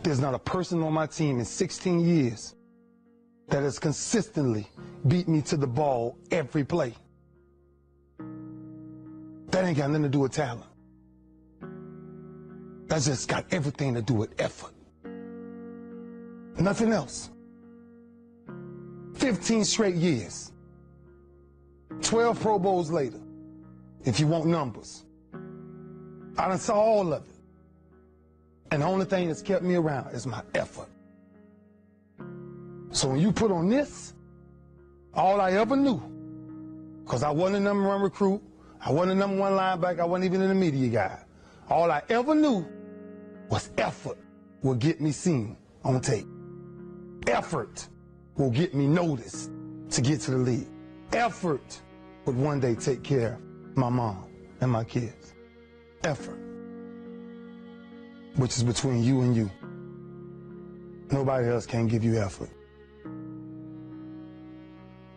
There's not a person on my team in 16 years that has consistently beat me to the ball every play. That ain't got nothing to do with talent. That's just got everything to do with effort. Nothing else. 15 straight years. 12 Pro Bowls later, if you want numbers. I done saw all of it. And the only thing that's kept me around is my effort. So when you put on this, all I ever knew, because I wasn't a number one recruit, I wasn't a number one linebacker, I wasn't even in the media guy. All I ever knew was effort will get me seen on tape. Effort will get me noticed to get to the league. Effort would one day take care of my mom and my kids. Effort. Which is between you and you. Nobody else can give you effort.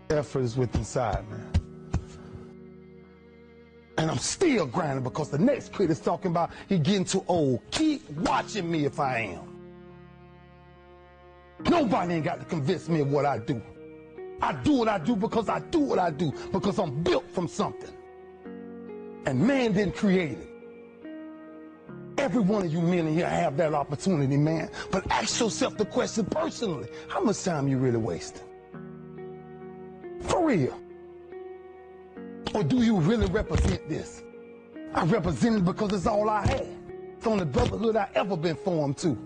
Effort is within inside, man. And I'm still grinding because the next kid is talking about he getting too old. Keep watching me if I am. Nobody ain't got to convince me of what I do. I do what I do because I do what I do, because I'm built from something. And man didn't create it. Every one of you men in here have that opportunity, man. But ask yourself the question personally, how much time you really wasting? For real. Or do you really represent this? I represent it because it's all I had. It's the only brotherhood I ever been formed to.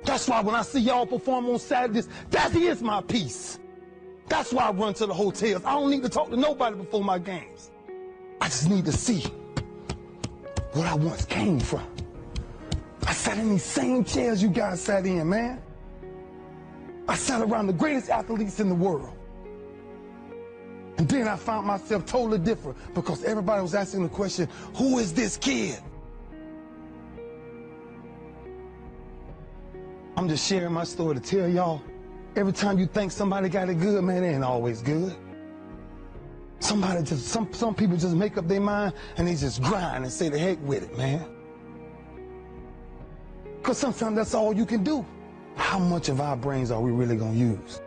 That's why when I see y'all perform on Saturdays, that is my peace. That's why I run to the hotels. I don't need to talk to nobody before my games. I just need to see what I once came from. I sat in these same chairs you guys sat in, man. I sat around the greatest athletes in the world. And then I found myself totally different because everybody was asking the question, who is this kid? I'm just sharing my story to tell y'all, every time you think somebody got it good, man, it ain't always good. Some people just make up their mind and they just grind and say the heck with it, man. Because sometimes that's all you can do. How much of our brains are we really going to use?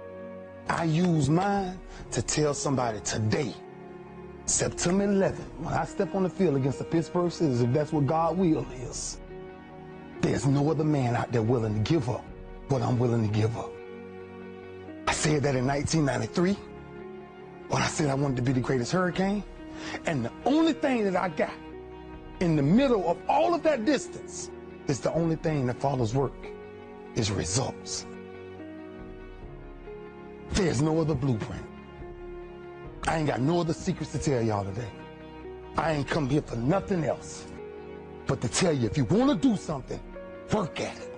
I use mine to tell somebody today, September 11th, when I step on the field against the Pittsburgh Steelers, if that's what God's will is, there's no other man out there willing to give up what I'm willing to give up. I said that in 1993, when I said I wanted to be the greatest Hurricane. And the only thing that I got in the middle of all of that distance is the only thing that follows work is results. There's no other blueprint. I ain't got no other secrets to tell y'all today. I ain't come here for nothing else but to tell you, if you want to do something, work at it.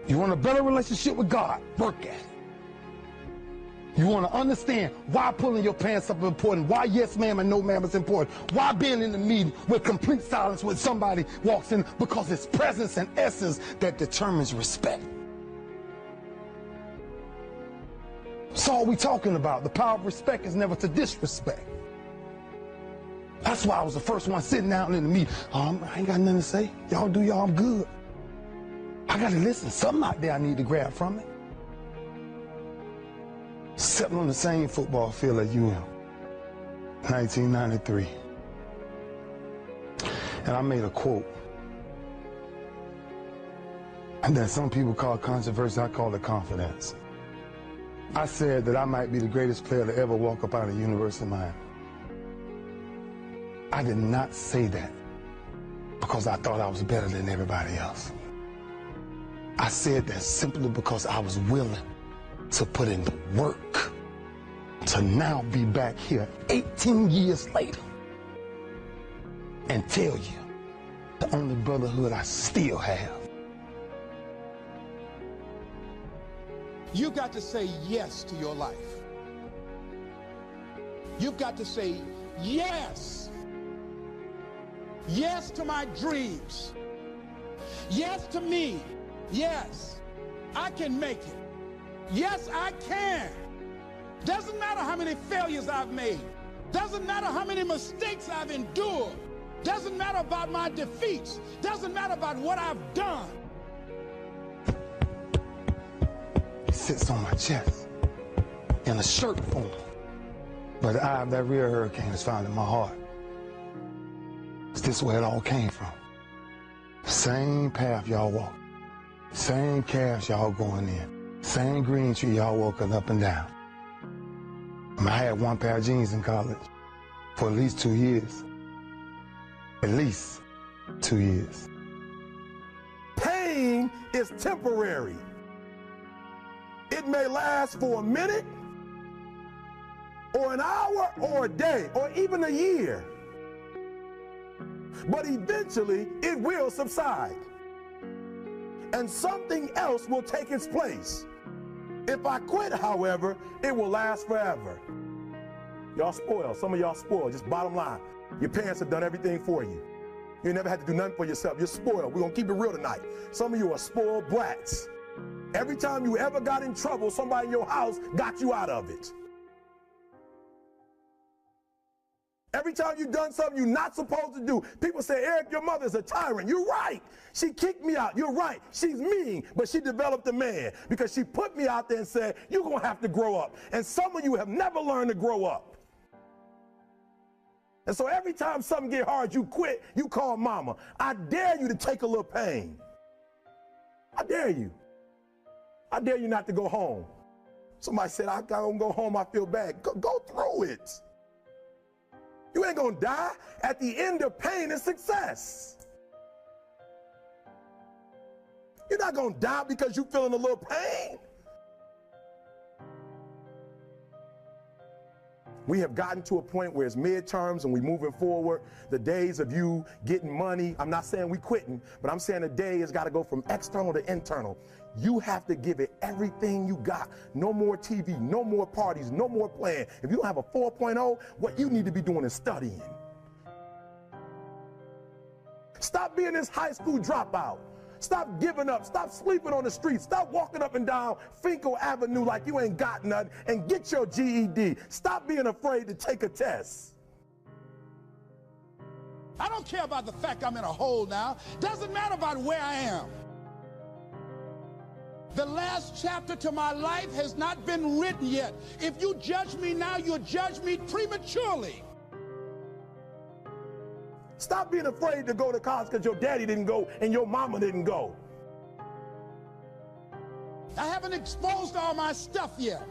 You want a better relationship with God, work at it. You want to understand why pulling your pants up is important, why yes ma'am and no ma'am is important, why being in the meeting with complete silence when somebody walks in, because it's presence and essence that determines respect. That's all we talking about. The power of respect is never to disrespect. That's why I was the first one sitting down in the meeting. I ain't got nothing to say. Y'all do y'all, I'm good. I got to listen. Something out there I need to grab from it. Stepping on the same football field as you am, 1993. And I made a quote. And that some people call controversy, I call it confidence. I said that I might be the greatest player to ever walk up out of the University of Miami. I did not say that because I thought I was better than everybody else. I said that simply because I was willing to put in the work to now be back here 18 years later and tell you the only brotherhood I still have. You've got to say yes to your life. You've got to say yes. Yes to my dreams. Yes to me. Yes, I can make it. Yes, I can. Doesn't matter how many failures I've made. Doesn't matter how many mistakes I've endured. Doesn't matter about my defeats. Doesn't matter about what I've done. sits on my chest in a shirt form. But the eye of that real hurricane is found in my heart. Is this where it all came from? Same path y'all walk. Same calves y'all going in. Same green tree y'all walking up and down. I had one pair of jeans in college for at least 2 years. At least 2 years. Pain is temporary. It may last for a minute, or an hour, or a day, or even a year. But eventually, it will subside. And something else will take its place. If I quit, however, it will last forever. Y'all spoiled. Some of y'all spoiled. Just bottom line. Your parents have done everything for you. You never had to do nothing for yourself. You're spoiled. We're going to keep it real tonight. Some of you are spoiled brats. Every time you ever got in trouble, somebody in your house got you out of it. Every time you've done something you're not supposed to do, people say, Eric, your mother's a tyrant. You're right. She kicked me out. You're right. She's mean, but she developed a man because she put me out there and said, you're going to have to grow up. And some of you have never learned to grow up. And so every time something get hard, you quit, you call mama. I dare you to take a little pain. I dare you. I dare you not to go home. Somebody said, I don't go home, I feel bad. Go through it. You ain't gonna die. At the end of pain is success. You're not gonna die because you're feeling a little pain. We have gotten to a point where it's midterms and we're moving forward. The days of you getting money, I'm not saying we quitting, but I'm saying the day has got to go from external to internal. You have to give it everything you got. No more TV, no more parties, no more playing. If you don't have a 4.0, what you need to be doing is studying. Stop being this high school dropout. Stop giving up. Stop sleeping on the streets. Stop walking up and down Finkel Avenue like you ain't got nothing, and get your GED. Stop being afraid to take a test. I don't care about the fact I'm in a hole now. Doesn't matter about where I am. The last chapter to my life has not been written yet. If you judge me now, you'll judge me prematurely. Stop being afraid to go to college because your daddy didn't go and your mama didn't go. I haven't exposed all my stuff yet.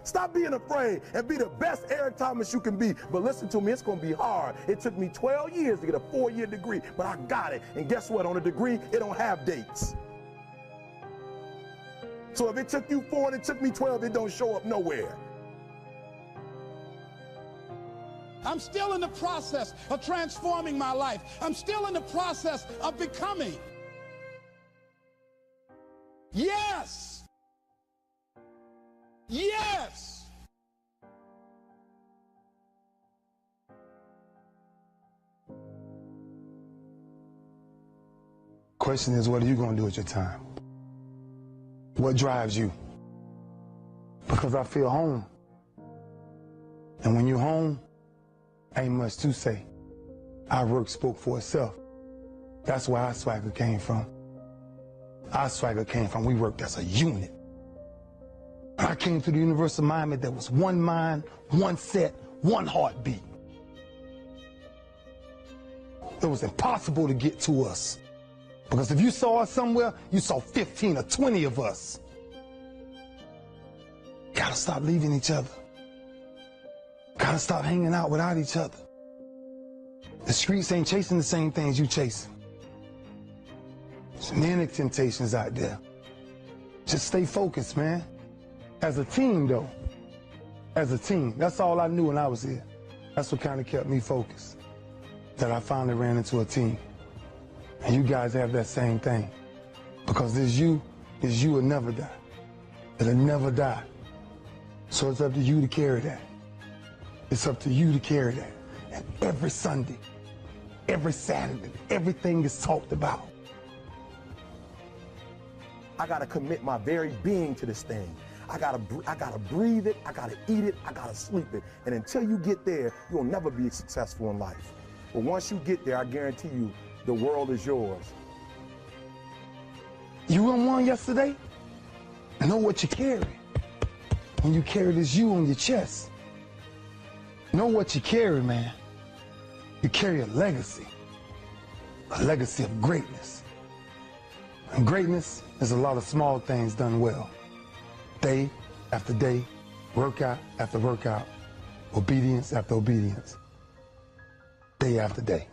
Stop being afraid and be the best Eric Thomas you can be. But listen to me, it's going to be hard. It took me 12 years to get a 4-year degree, but I got it. And guess what? On a degree, it don't have dates. So if it took you 4 and it took me 12, it don't show up nowhere. I'm still in the process of transforming my life. I'm still in the process of becoming. Yes. Yes. Question is, what are you going to do with your time? What drives you? Because I feel home. And when you're home, ain't much to say. Our work spoke for itself. That's where our swagger came from. Our swagger came from, we worked as a unit. I came to the University of Miami, there was one mind, one set, one heartbeat. It was impossible to get to us. Because if you saw us somewhere, you saw 15 or 20 of us. Gotta stop leaving each other. Gotta stop hanging out without each other. The streets ain't chasing the same things you chasing. There's many temptations out there. Just stay focused, man. As a team, though. As a team. That's all I knew when I was here. That's what kind of kept me focused. That I finally ran into a team. And you guys have that same thing. Because this you will never die. It'll never die. So it's up to you to carry that. It's up to you to carry that. And every Sunday, every Saturday, everything is talked about. I gotta commit my very being to this thing. I gotta breathe it, I gotta eat it, I gotta sleep it. And until you get there, you'll never be successful in life. But once you get there, I guarantee you, the world is yours. You won yesterday? Know what you carry. When you carry this you on your chest, know what you carry, man. You carry a legacy of greatness. And greatness is a lot of small things done well. Day after day, workout after workout, obedience after obedience, day after day.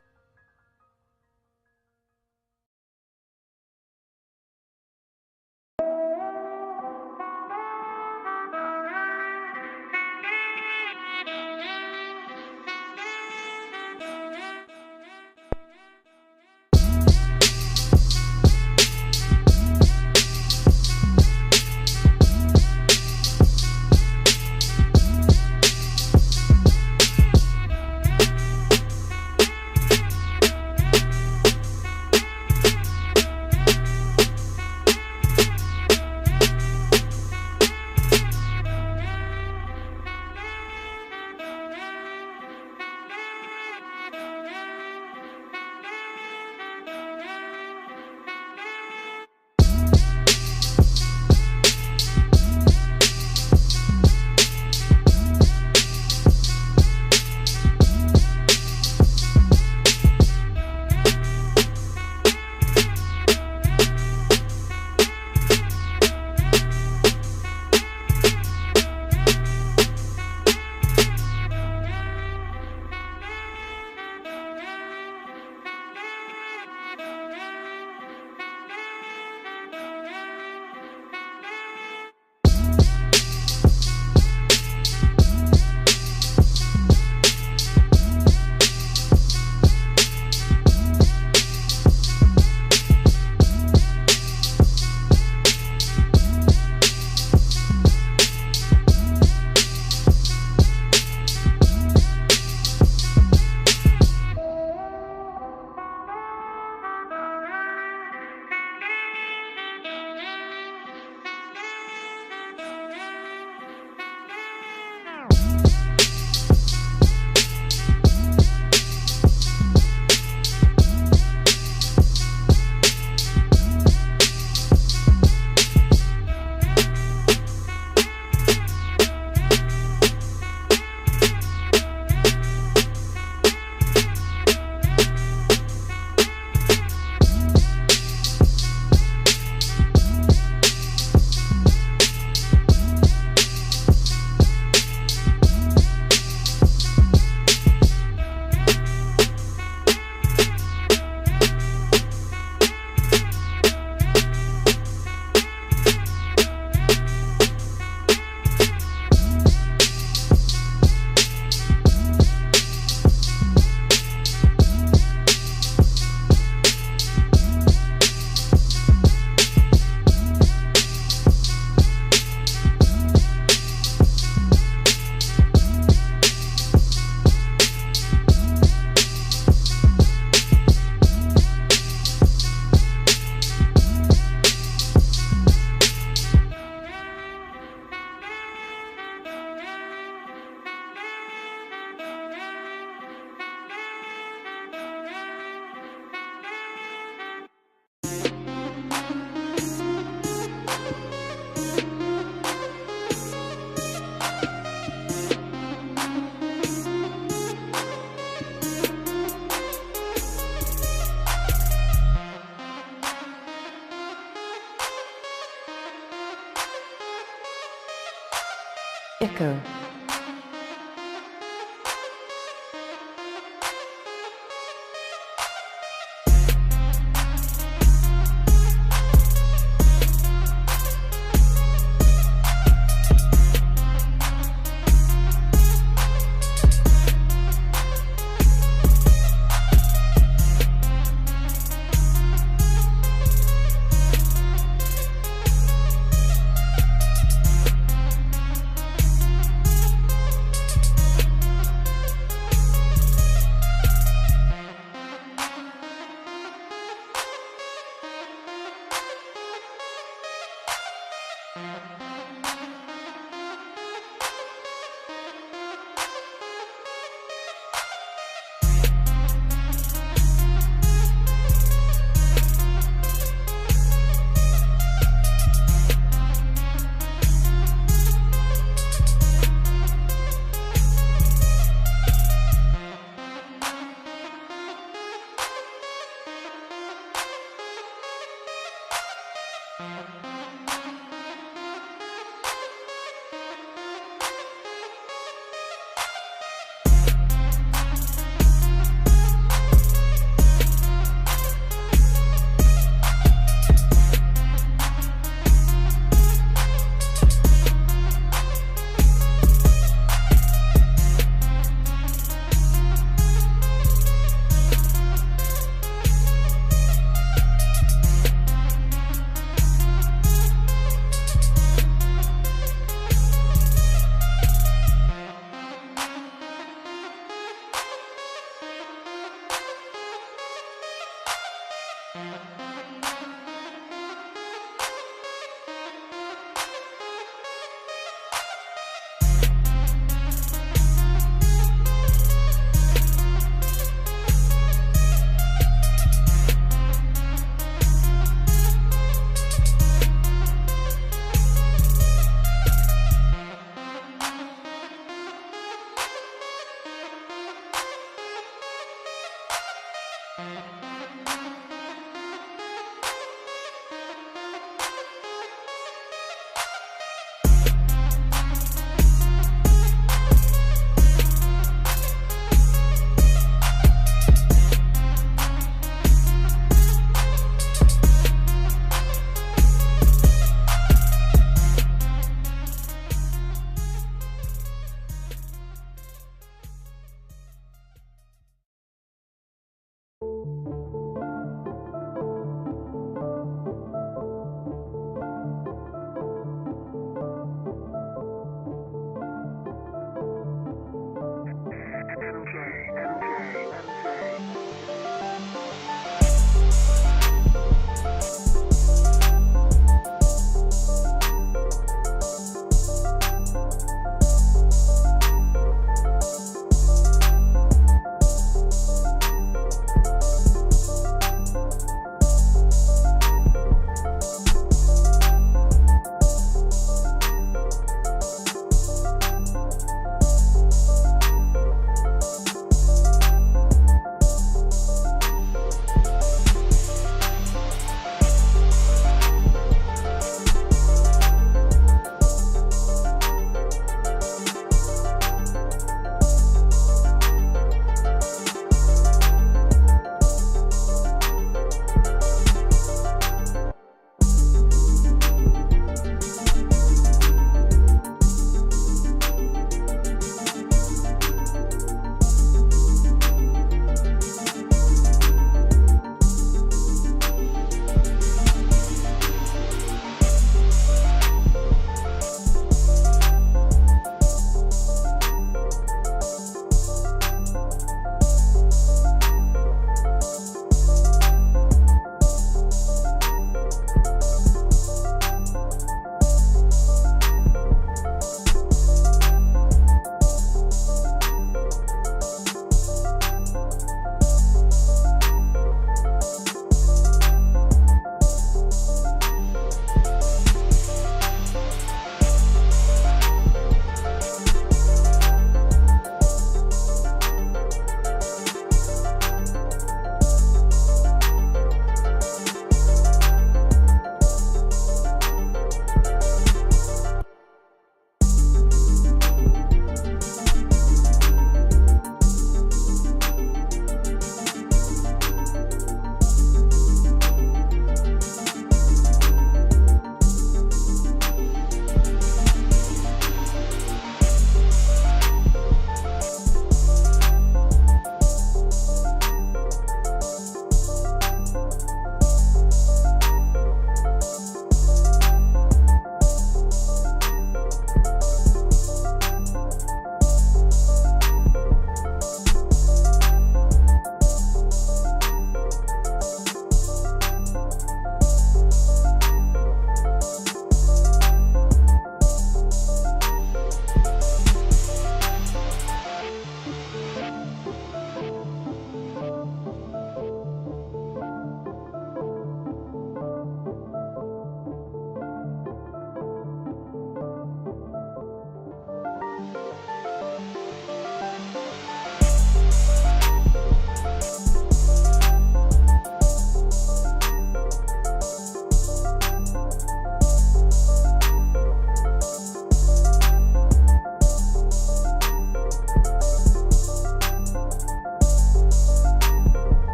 Echo.